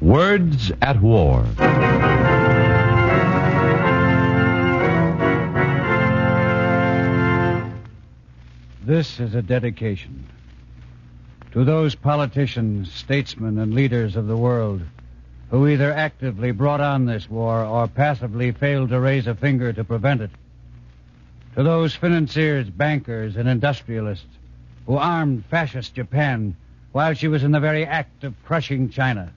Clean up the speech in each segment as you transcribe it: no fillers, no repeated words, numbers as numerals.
Words at War. This is a dedication to those politicians, statesmen, and leaders of the world who either actively brought on this war or passively failed to raise a finger to prevent it. To those financiers, bankers, and industrialists who armed fascist Japan while she was in the very act of crushing China,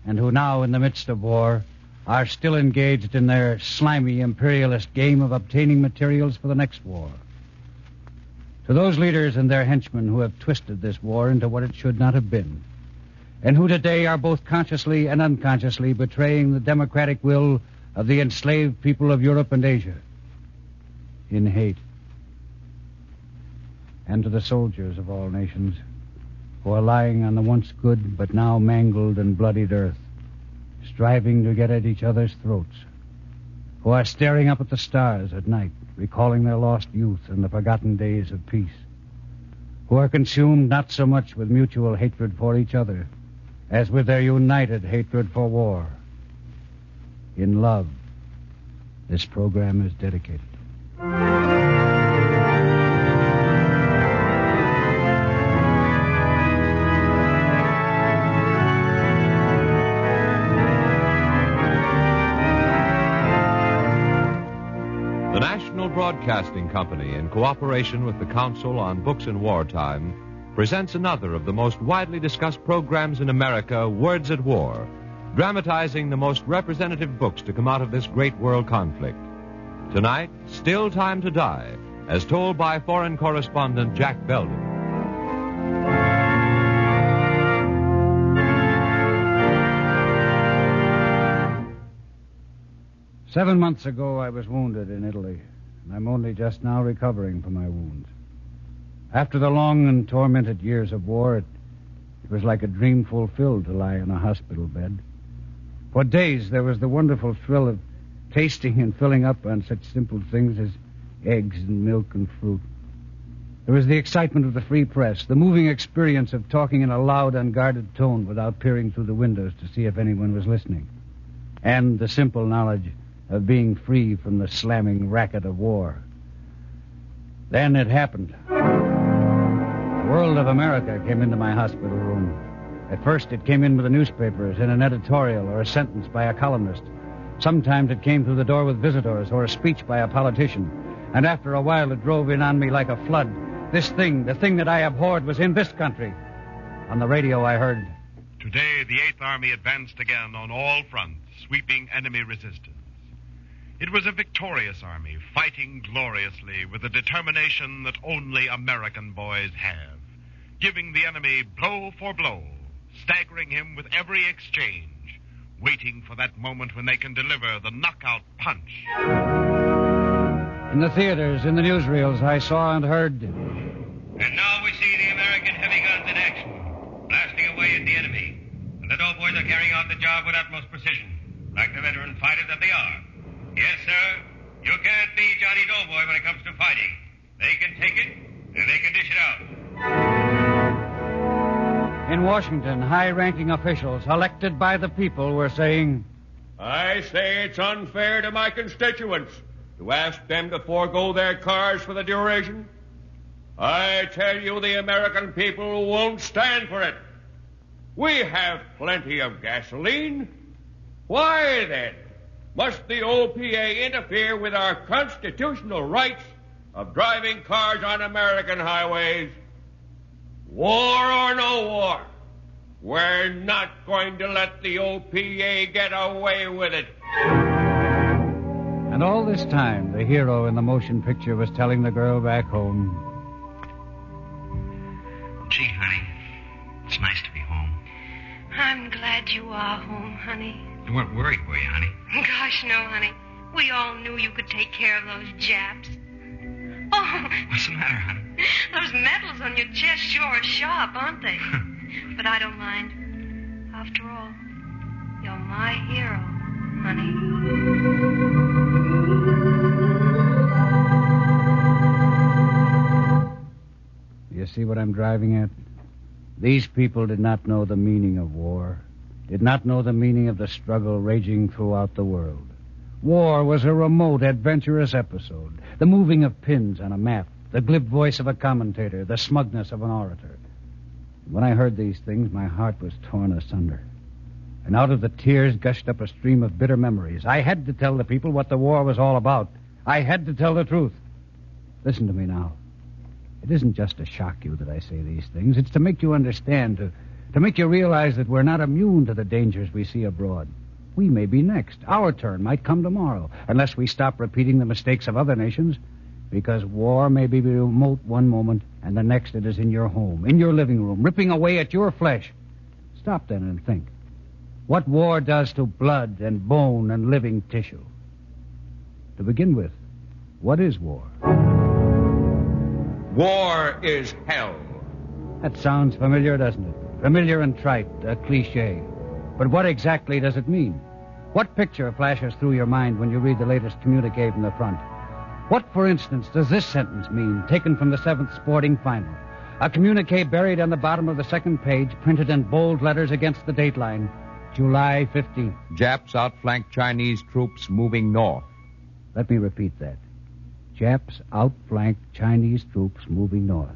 and who now, in the midst of war, are still engaged in their slimy imperialist game of obtaining materials for the next war. To those leaders and their henchmen who have twisted this war into what it should not have been, and who today are both consciously and unconsciously betraying the democratic will of the enslaved people of Europe and Asia in hate. And to the soldiers of all nations who are lying on the once good but now mangled and bloodied earth, striving to get at each other's throats, who are staring up at the stars at night, recalling their lost youth and the forgotten days of peace, who are consumed not so much with mutual hatred for each other as with their united hatred for war. In love, this program is dedicated. The National Broadcasting Company, in cooperation with the Council on Books in Wartime, presents another of the most widely discussed programs in America, Words at War, dramatizing the most representative books to come out of this great world conflict. Tonight, Still Time to Die, as told by foreign correspondent Jack Belden. "7 months ago, I was wounded in Italy, and I'm only just now recovering from my wounds. After the long and tormented years of war, it was like a dream fulfilled to lie in a hospital bed. For days, there was the wonderful thrill of tasting and filling up on such simple things as eggs and milk and fruit. There was the excitement of the free press, the moving experience of talking in a loud, unguarded tone without peering through the windows to see if anyone was listening, and the simple knowledge of being free from the slamming racket of war. Then it happened. The world of America came into my hospital room. At first, it came in with the newspapers in an editorial or a sentence by a columnist. Sometimes it came through the door with visitors or a speech by a politician. And after a while, it drove in on me like a flood. This thing, the thing that I abhorred, was in this country. On the radio, I heard, "Today, the 8th Army advanced again on all fronts, sweeping enemy resistance. It was a victorious army, fighting gloriously with the determination that only American boys have, giving the enemy blow for blow, staggering him with every exchange, waiting for that moment when they can deliver the knockout punch." In the theaters, in the newsreels, I saw and heard, "And now we see the American heavy guns in action, blasting away at the enemy. And the doughboys are carrying out the job with utmost precision, like the veteran fighters that they are. Yes, sir, you can't beat Johnny Doughboy when it comes to fighting. They can take it, and they can dish it out." In Washington, high-ranking officials elected by the people were saying, "I say it's unfair to my constituents to ask them to forego their cars for the duration. I tell you, the American people won't stand for it. We have plenty of gasoline. Why, then, must the OPA interfere with our constitutional rights of driving cars on American highways? War or no war, we're not going to let the OPA get away with it." And all this time, the hero in the motion picture was telling the girl back home, "Gee, honey, it's nice to be home." I'm glad you are home, honey. You weren't worried, were you, honey? Gosh, no, honey. We all knew you could take care of those Japs. Oh, What's the matter, honey? those medals on your chest sure are sharp, aren't they? But I don't mind. After all, you're my hero, honey. You see what I'm driving at? These people did not know the meaning of war, did not know the meaning of the struggle raging throughout the world. War was a remote, adventurous episode. The moving of pins on a map, the glib voice of a commentator, the smugness of an orator. When I heard these things, my heart was torn asunder. And out of the tears gushed up a stream of bitter memories. I had to tell the people what the war was all about. I had to tell the truth. Listen to me now. It isn't just to shock you that I say these things. It's to make you understand, to make you realize that we're not immune to the dangers we see abroad. We may be next. Our turn might come tomorrow, unless we stop repeating the mistakes of other nations. Because war may be remote one moment, and the next it is in your home, in your living room, ripping away at your flesh. Stop then and think. What war does to blood and bone and living tissue. To begin with, what is war? War is hell. That sounds familiar, doesn't it? Familiar and trite, a cliché. But what exactly does it mean? What picture flashes through your mind when you read the latest communiqué from the front? What, for instance, does this sentence mean, taken from the 7th Sporting Final? A communiqué buried on the bottom of the second page, printed in bold letters against the dateline, July 15th. Japs outflank Chinese troops moving north. Let me repeat that. Japs outflank Chinese troops moving north.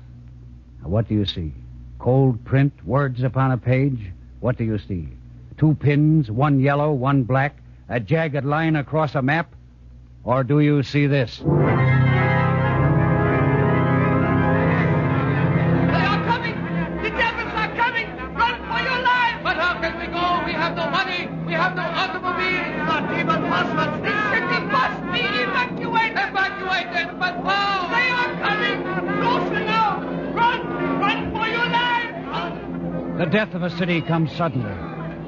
Now, what do you see? Cold print, words upon a page? What do you see? 2 pins, one yellow, one black, a jagged line across a map? Or do you see this? They are coming! The devils are coming! Run for your life! But how can we go? We have no money! We have no automobile! Not even buses! The city must be evacuated! Evacuated? But how? They are coming! Closer now! Run! Run for your life! The death of a city comes suddenly.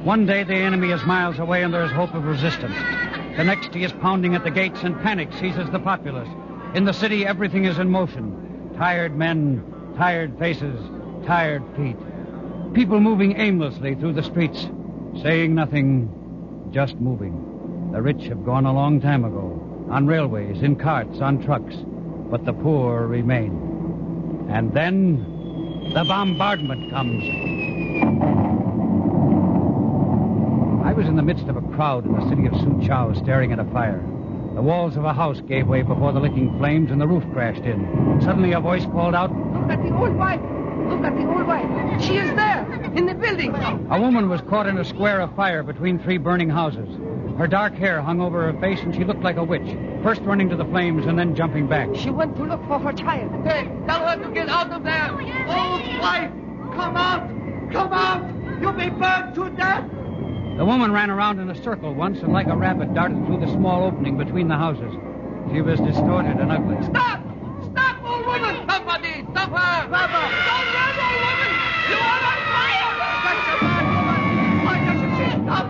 One day the enemy is miles away and there is hope of resistance. The next he is pounding at the gates and panic seizes the populace. In the city, everything is in motion. Tired men, tired faces, tired feet. People moving aimlessly through the streets, saying nothing, just moving. The rich have gone a long time ago, on railways, in carts, on trucks, but the poor remain. And then the bombardment comes. I was in the midst of a crowd in the city of Suchow staring at a fire. The walls of a house gave way before the licking flames and the roof crashed in. Suddenly a voice called out, Look at the old wife! Look at the old wife! She is there, in the building! A woman was caught in a square of fire between 3 burning houses. Her dark hair hung over her face and she looked like a witch, first running to the flames and then jumping back. She went to look for her child. Hey, tell her to get out of there! Old wife! Come out! Come out! You'll be burned to death! The woman ran around in a circle once and like a rabbit darted through the small opening between the houses. She was distorted and ugly. Stop! Stop, old woman! Somebody! Stop her! Stop her! Don't run, old woman! You are on fire! Such a bad woman! Why doesn't she stop?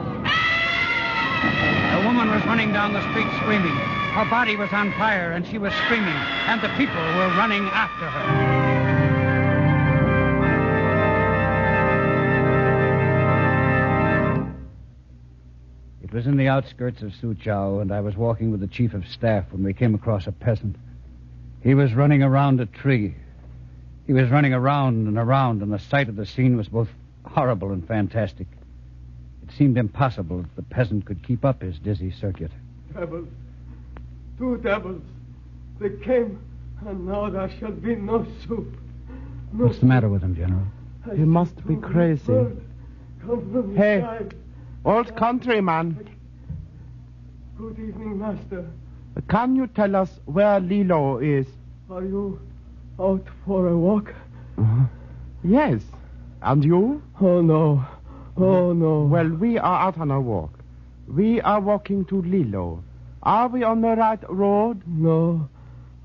The woman was running down the street screaming. Her body was on fire and she was screaming, and the people were running after her. It was in the outskirts of Suchow, and I was walking with the chief of staff when we came across a peasant. He was running around a tree. He was running around and around, and the sight of the scene was both horrible and fantastic. It seemed impossible that the peasant could keep up his dizzy circuit. Devils. 2 devils. They came, and now there shall be no soup. No What's the matter with him, General? He must be crazy. Hey, old countryman. Good evening, master. Can you tell us where Lilo is? Are you out for a walk? Yes. And you? Oh, no. Oh, no. Well, we are out on a walk. We are walking to Lilo. Are we on the right road? No,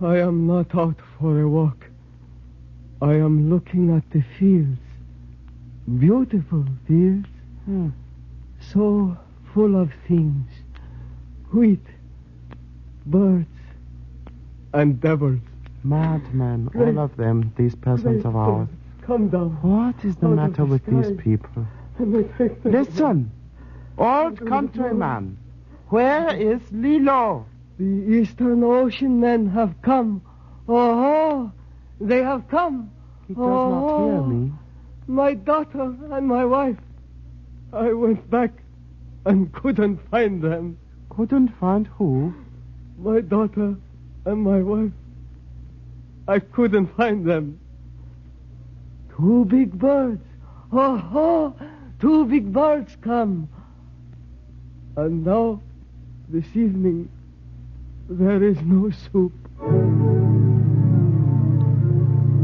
I am not out for a walk. I am looking at the fields. Beautiful fields. So full of things. Wheat, birds, and devils. Madmen, all of them, these peasants of ours. Come down. What is the matter with these people? Listen, old countryman, where is Lilo? The Eastern Ocean men have come. Oh, they have come. He does not hear me. My daughter and my wife. I went back and couldn't find them. Couldn't find who? My daughter and my wife. I couldn't find them. 2 big birds. Ho, ho! 2 big birds come. And now, this evening, there is no soup.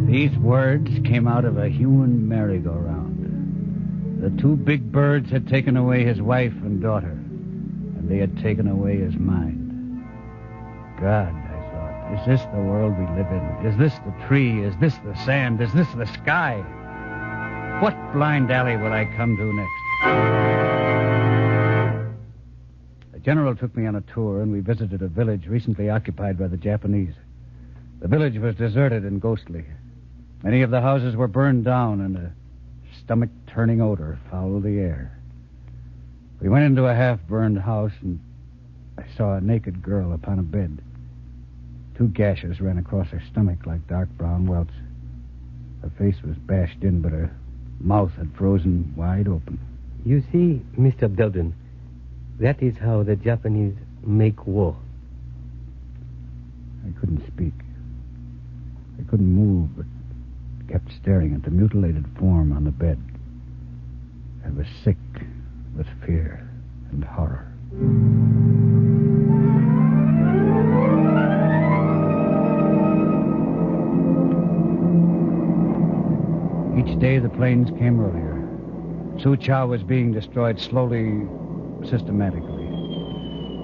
These words came out of a human merry-go-round. The 2 big birds had taken away his wife and daughter, and they had taken away his mind. God, I thought, is this the world we live in? Is this the tree? Is this the sand? Is this the sky? What blind alley will I come to next? The general took me on a tour, and we visited a village recently occupied by the Japanese. The village was deserted and ghostly. Many of the houses were burned down, and a stomach-turning odor fouled the air. We went into a half-burned house, and I saw a naked girl upon a bed. 2 gashes ran across her stomach like dark brown welts. Her face was bashed in, but her mouth had frozen wide open. You see, Mr. Belden, that is how the Japanese make war. I couldn't speak. I couldn't move, but kept staring at the mutilated form on the bed. I was sick with fear and horror. Each day the planes came earlier. Suchow was being destroyed slowly, systematically.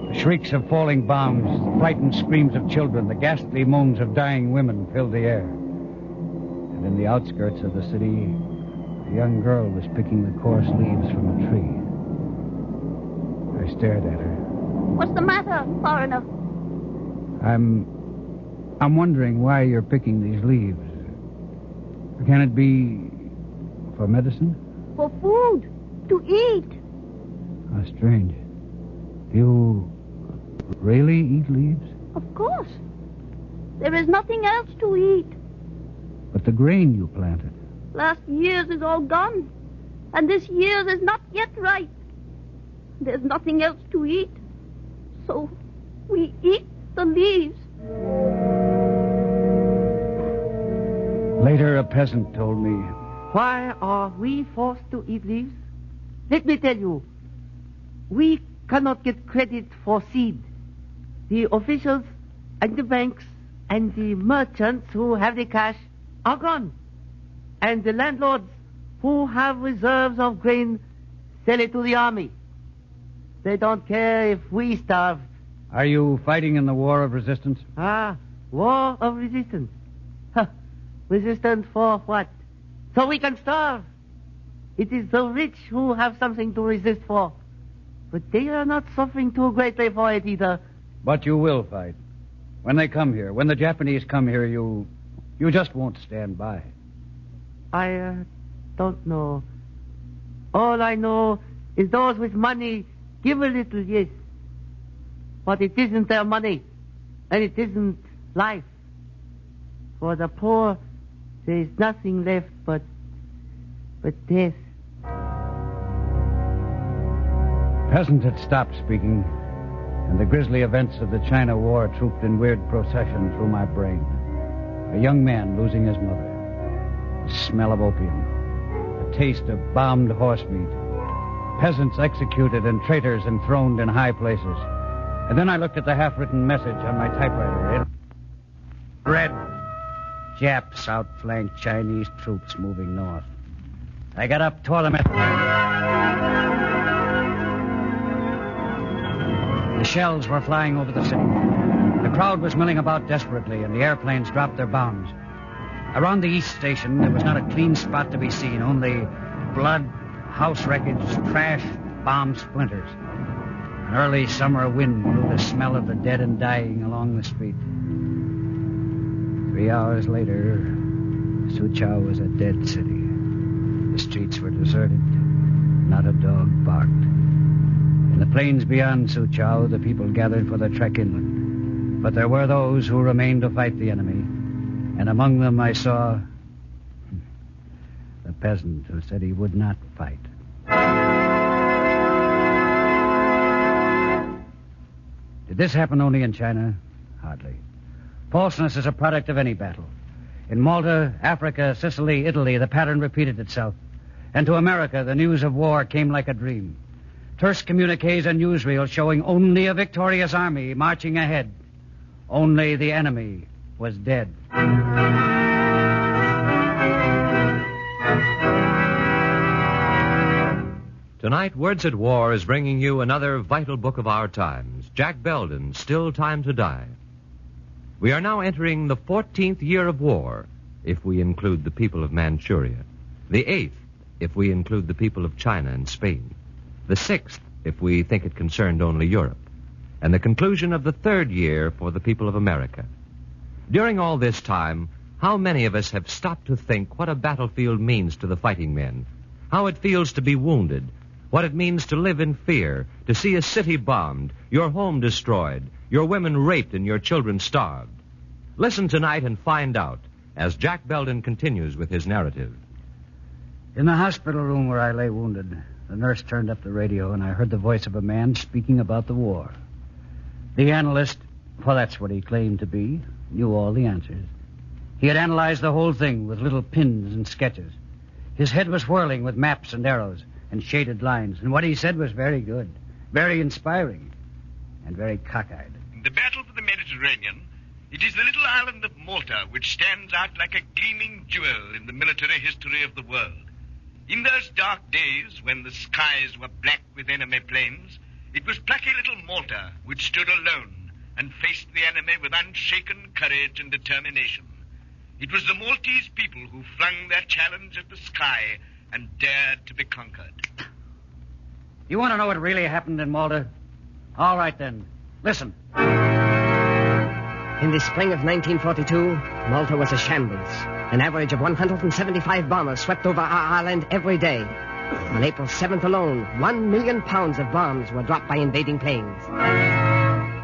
The shrieks of falling bombs, the frightened screams of children, the ghastly moans of dying women filled the air. And in the outskirts of the city, a young girl was picking the coarse leaves from a tree. I stared at her. What's the matter, foreigner? I'm wondering why you're picking these leaves. Can it be for medicine? For food. To eat. How strange. You really eat leaves? Of course. There is nothing else to eat. But the grain you planted. Last year's is all gone. And this year's is not yet ripe. There's nothing else to eat. So we eat the leaves. Later, a peasant told me. Why are we forced to eat leaves? Let me tell you. We cannot get credit for seed. The officials and the banks and the merchants who have the cash are gone. And the landlords who have reserves of grain sell it to the army. They don't care if we starve. Are you fighting in the war of resistance? War of resistance. Huh. Resistance for what? So we can starve. It is the rich who have something to resist for. But they are not suffering too greatly for it either. But you will fight. When they come here, when the Japanese come here, you just won't stand by. I don't know. All I know is those with money give a little, yes. But it isn't their money. And it isn't life. For the poor, there is nothing left but death. Peasant had stopped speaking, and the grisly events of the China War trooped in weird procession through my brain. A young man losing his mother. The smell of opium. The taste of bombed horse meat. Peasants executed and traitors enthroned in high places. And then I looked at the half-written message on my typewriter. It read, Japs outflank Chinese troops moving north. I got up, tore the message. The shells were flying over the city. The crowd was milling about desperately, and the airplanes dropped their bombs. Around the East Station, there was not a clean spot to be seen, only blood, house wreckage, trash, bomb splinters. An early summer wind blew the smell of the dead and dying along the street. 3 hours later, Suchow was a dead city. The streets were deserted. Not a dog barked. In the plains beyond Suchow, the people gathered for the trek inland. But there were those who remained to fight the enemy. And among them I saw the peasant who said he would not fight. Did this happen only in China? Hardly. Falseness is a product of any battle. In Malta, Africa, Sicily, Italy, the pattern repeated itself. And to America, the news of war came like a dream. Terse communiques and newsreels showing only a victorious army marching ahead. Only the enemy was dead. Tonight, Words at War is bringing you another vital book of our times, Jack Belden's Still Time to Die. We are now entering the 14th year of war, if we include the people of Manchuria. The 8th, if we include the people of China and Spain. The 6th, if we think it concerned only Europe. And the conclusion of the 3rd year for the people of America. During all this time, how many of us have stopped to think what a battlefield means to the fighting men? How it feels to be wounded? What it means to live in fear, to see a city bombed, your home destroyed, your women raped and your children starved. Listen tonight and find out as Jack Belden continues with his narrative. In the hospital room where I lay wounded, the nurse turned up the radio and I heard the voice of a man speaking about the war. The analyst, for that's what he claimed to be, knew all the answers. He had analyzed the whole thing with little pins and sketches. His head was whirling with maps and arrows and shaded lines, and what he said was very good, very inspiring, and very cockeyed. The battle for the Mediterranean, it is the little island of Malta which stands out like a gleaming jewel in the military history of the world. In those dark days when the skies were black with enemy planes, it was plucky little Malta which stood alone and faced the enemy with unshaken courage and determination. It was the Maltese people who flung their challenge at the sky and dared to be conquered. You want to know what really happened in Malta? All right, then. Listen. In the spring of 1942, Malta was a shambles. An average of 175 bombers swept over our island every day. On April 7th alone, 1 million pounds of bombs were dropped by invading planes.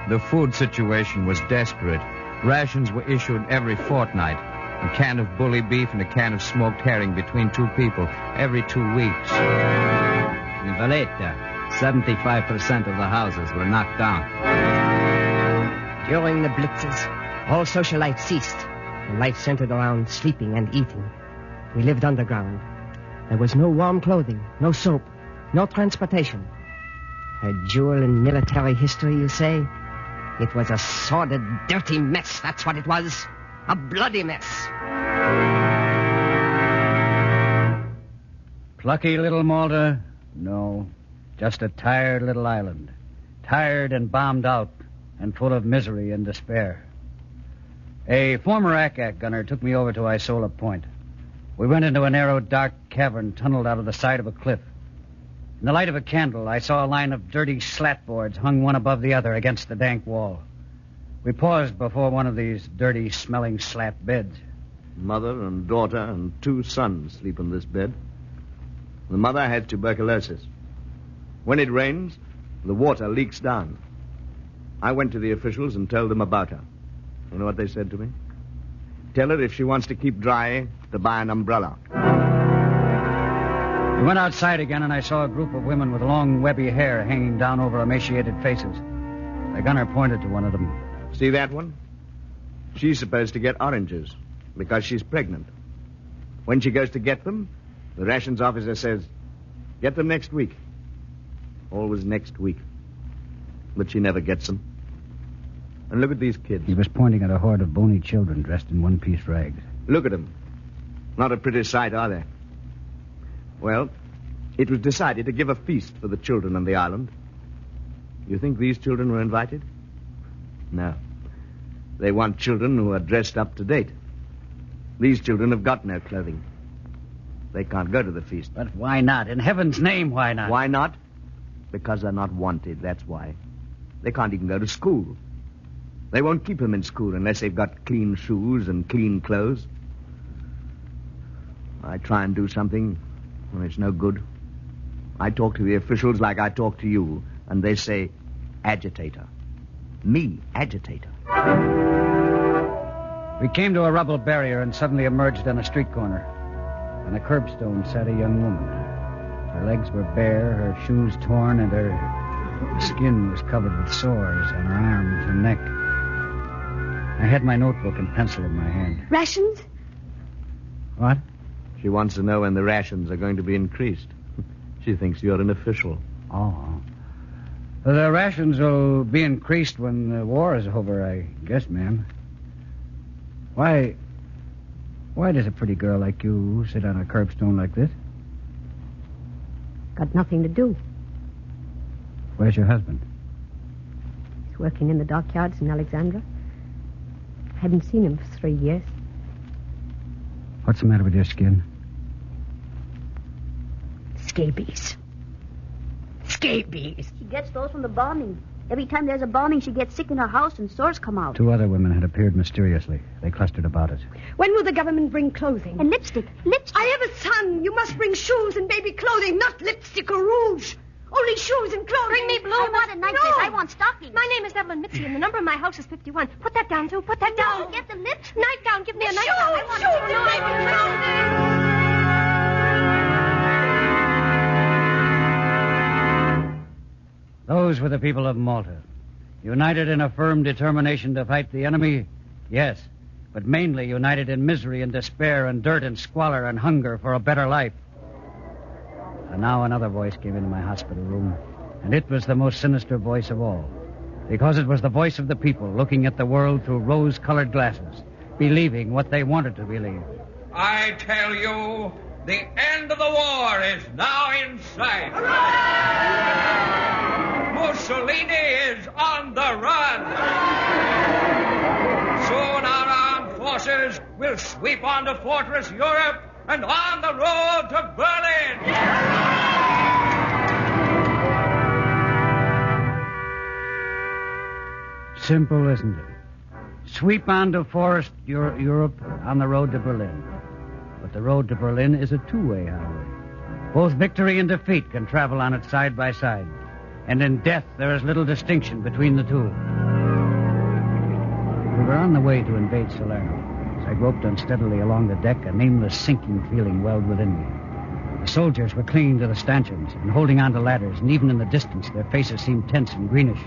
The food situation was desperate. Rations were issued every fortnight. A can of bully beef and a can of smoked herring between two people every 2 weeks. In Valletta, 75% of the houses were knocked down. During the blitzes, all social life ceased, and life centered around sleeping and eating. We lived underground. There was no warm clothing, no soap, no transportation. A jewel in military history, you say? It was a sordid, dirty mess, that's what it was. A bloody mess. Plucky little Malta? No. Just a tired little island. Tired and bombed out and full of misery and despair. A former ACAC gunner took me over to Isola Point. We went into a narrow, dark cavern tunneled out of the side of a cliff. In the light of a candle, I saw a line of dirty slatboards hung one above the other against the dank wall. We paused before one of these dirty, smelling slat beds. Mother and daughter and 2 sons sleep in this bed. The mother had tuberculosis. When it rains, the water leaks down. I went to the officials and told them about her. You know what they said to me? Tell her if she wants to keep dry, to buy an umbrella. We went outside again, and I saw a group of women with long, webby hair hanging down over emaciated faces. The gunner pointed to one of them. See that one? She's supposed to get oranges because she's pregnant. When she goes to get them, the rations officer says, get them next week. Always next week. But she never gets them. And look at these kids. He was pointing at a horde of bony children dressed in one-piece rags. Look at them. Not a pretty sight, are they? Well, it was decided to give a feast for the children on the island. You think these children were invited? No. They want children who are dressed up to date. These children have got no clothing. They can't go to the feast. But why not? In heaven's name, why not? Why not? Because they're not wanted, that's why. They can't even go to school. They won't keep them in school unless they've got clean shoes and clean clothes. I try and do something, and it's no good. I talk to the officials like I talk to you, and they say, agitator. Me, agitator. We came to a rubble barrier and suddenly emerged on a street corner. On a curbstone sat a young woman. Her legs were bare, her shoes torn, and her... The skin was covered with sores on her arms and neck. I had my notebook and pencil in my hand. Rations? What? She wants to know when the rations are going to be increased. She thinks you're an official. Oh. The rations will be increased when the war is over, I guess, ma'am. Why does a pretty girl like you sit on a curbstone like this? Got nothing to do. Where's your husband? He's working in the dockyards in Alexandria. Haven't seen him for 3 years. What's the matter with your skin? Scabies. Scabies. She gets those from the bombing. Every time there's a bombing, she gets sick in her house and sores come out. 2 other women had appeared mysteriously. They clustered about it. When will the government bring clothing? And lipstick. I have a son. You must bring shoes and baby clothing, not lipstick or rouge. Only shoes and clothing. Bring me blue. I want a nightdress. No. I want stockings. My name is Evelyn Mitzi, and the number of my house is 51. Put that down, too. Put that down. Get the lips. Nightgown. Give me a nightgown. I want clothing. Those were the people of Malta. United in a firm determination to fight the enemy, yes, but mainly united in misery and despair and dirt and squalor and hunger for a better life. And now another voice came into my hospital room, and it was the most sinister voice of all, because it was the voice of the people looking at the world through rose-colored glasses, believing what they wanted to believe. I tell you, the end of the war is now in sight. Mussolini is on the run. Soon our armed forces will sweep onto Fortress Europe and on the road to Berlin. Simple, isn't it? Sweep onto Forest Europe on the road to Berlin. But the road to Berlin is a two-way highway. Both victory and defeat can travel on it side by side. And in death, there is little distinction between the two. We were on the way to invade Salerno. As I groped unsteadily along the deck, a nameless sinking feeling welled within me. The soldiers were clinging to the stanchions and holding onto ladders, and even in the distance, their faces seemed tense and greenish.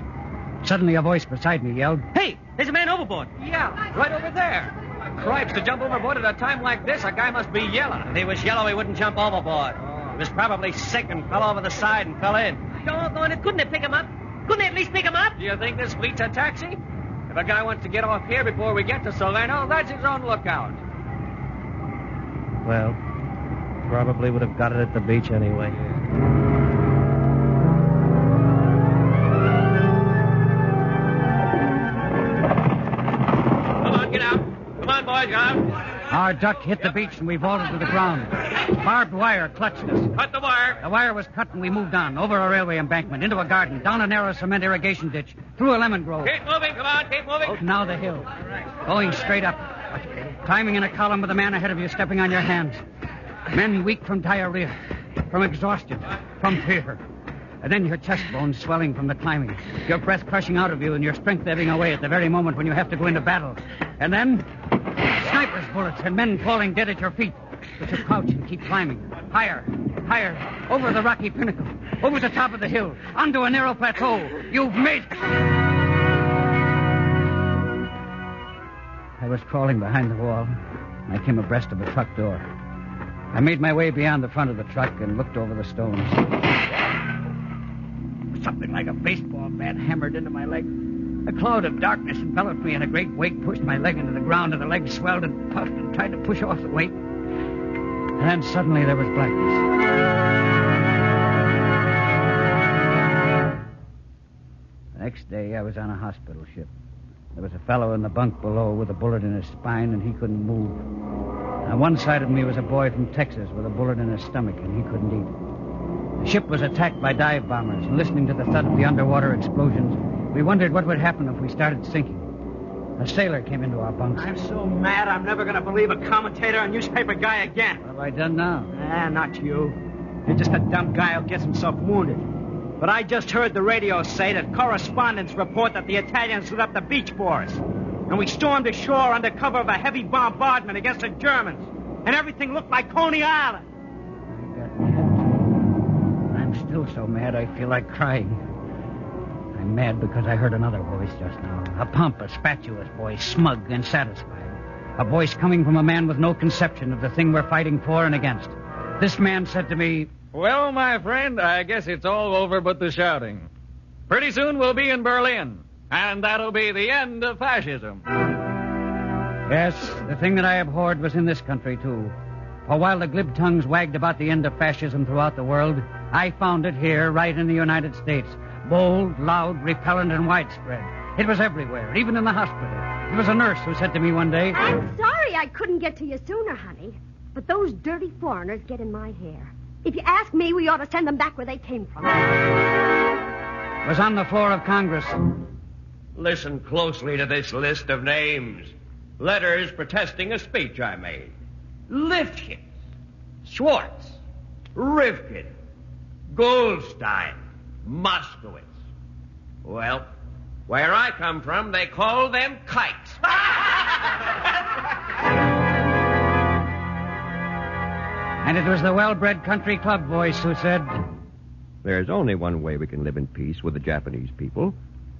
Suddenly, a voice beside me yelled, "Hey, there's a man overboard." "Yeah, right over there." "Cripes, to jump overboard at a time like this, a guy must be yellow." "If he was yellow, he wouldn't jump overboard. He was probably sick and fell over the side and fell in." "Doggone it, couldn't they pick him up? Couldn't they at least pick him up?" "Do you think this fleet's a taxi? If a guy wants to get off here before we get to Salerno, that's his own lookout." Well, probably would have got it at the beach anyway. Come on, get out. Come on, boys, get out. Our duck hit the beach and we vaulted to the ground. Barbed wire clutched us. Cut the wire. The wire was cut and we moved on, over a railway embankment, into a garden, down a narrow cement irrigation ditch, through a lemon grove. Keep moving, come on, keep moving. Now the hill. Going straight up. Climbing in a column with a man ahead of you stepping on your hands. Men weak from diarrhea, from exhaustion, from fear. And then your chest bones swelling from the climbing. Your breath crushing out of you and your strength ebbing away at the very moment when you have to go into battle. And then sniper's bullets and men falling dead at your feet. But you crouch and keep climbing. Higher, higher, over the rocky pinnacle, over the top of the hill, onto a narrow plateau. You've made it. I was crawling behind the wall. I came abreast of a truck door. I made my way beyond the front of the truck and looked over the stones. Something like a baseball bat hammered into my leg. A cloud of darkness enveloped me, and a great weight pushed my leg into the ground, and the leg swelled and puffed and tried to push off the weight. And then suddenly there was blackness. The next day, I was on a hospital ship. There was a fellow in the bunk below with a bullet in his spine, and he couldn't move. On one side of me was a boy from Texas with a bullet in his stomach, and he couldn't eat. The ship was attacked by dive bombers, and listening to the thud of the underwater explosions, we wondered what would happen if we started sinking. A sailor came into our bunks. I'm so mad I'm never going to believe a commentator or newspaper guy again. What have I done now? Not you. You're just a dumb guy who gets himself wounded. But I just heard the radio say that correspondents report that the Italians lit up the beach for us. And we stormed ashore under cover of a heavy bombardment against the Germans. And everything looked like Coney Island. I got mad. I'm still so mad I feel like crying. I'm mad because I heard another voice just now. A pompous, fatuous voice, smug and satisfied. A voice coming from a man with no conception of the thing we're fighting for and against. This man said to me, "Well, my friend, I guess it's all over but the shouting. Pretty soon we'll be in Berlin, and that'll be the end of fascism." Yes, the thing that I abhorred was in this country, too. For while the glib tongues wagged about the end of fascism throughout the world, I found it here, right in the United States. Bold, loud, repellent, and widespread. It was everywhere, even in the hospital. There was a nurse who said to me one day, I'm sorry I couldn't get to you sooner, honey. But those dirty foreigners get in my hair. If you ask me, we ought to send them back where they came from. It was on the floor of Congress. Listen closely to this list of names. Letters protesting a speech I made. Lifshitz, Schwartz, Rivkin, Goldstein, Moskowitz. Well, where I come from, they call them kites. And it was the well-bred country club voice who said, "There's only one way we can live in peace with the Japanese people,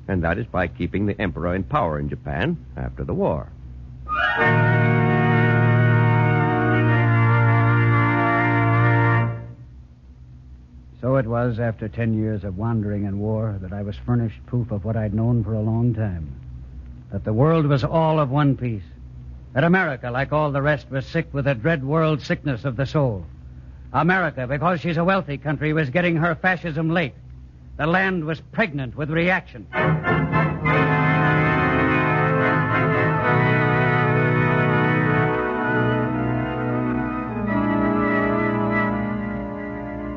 and that is by keeping the emperor in power in Japan after the war." So it was, after 10 years of wandering and war, that I was furnished proof of what I'd known for a long time. That the world was all of one piece. That America, like all the rest, was sick with a dread world sickness of the soul. America, because she's a wealthy country, was getting her fascism late. The land was pregnant with reaction.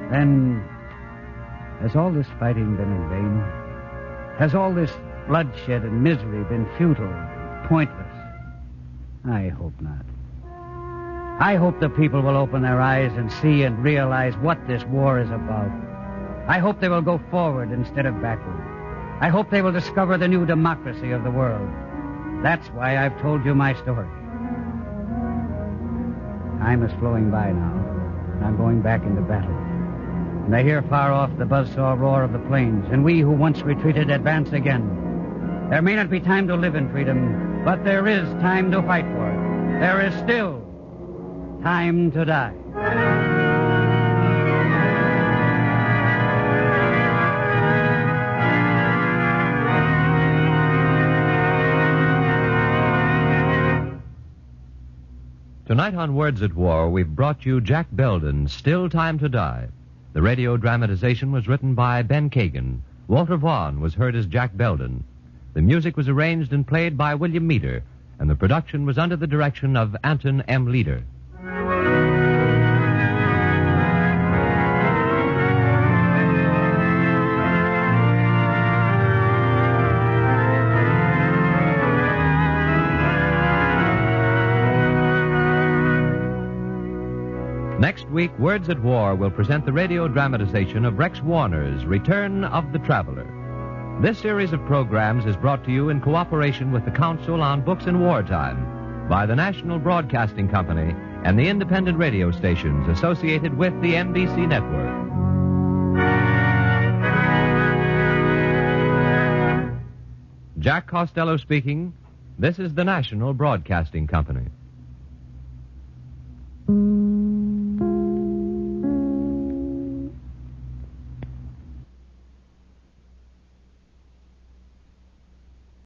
Then, has all this fighting been in vain? Has all this bloodshed and misery been futile and pointless? I hope not. I hope the people will open their eyes and see and realize what this war is about. I hope they will go forward instead of backward. I hope they will discover the new democracy of the world. That's why I've told you my story. Time is flowing by now, and I'm going back into battle. And I hear far off the buzzsaw roar of the plains, and we who once retreated advance again. There may not be time to live in freedom, but there is time to fight for it. There is still time to die. Tonight on Words at War, we've brought you Jack Belden's Still Time to Die. The radio dramatization was written by Ben Kagan. Walter Vaughn was heard as Jack Belden. The music was arranged and played by William Meader, and the production was under the direction of Anton M. Leader. Next week, Words at War will present the radio dramatization of Rex Warner's Return of the Traveler. This series of programs is brought to you in cooperation with the Council on Books in Wartime by the National Broadcasting Company and the independent radio stations associated with the NBC network. Jack Costello speaking. This is the National Broadcasting Company.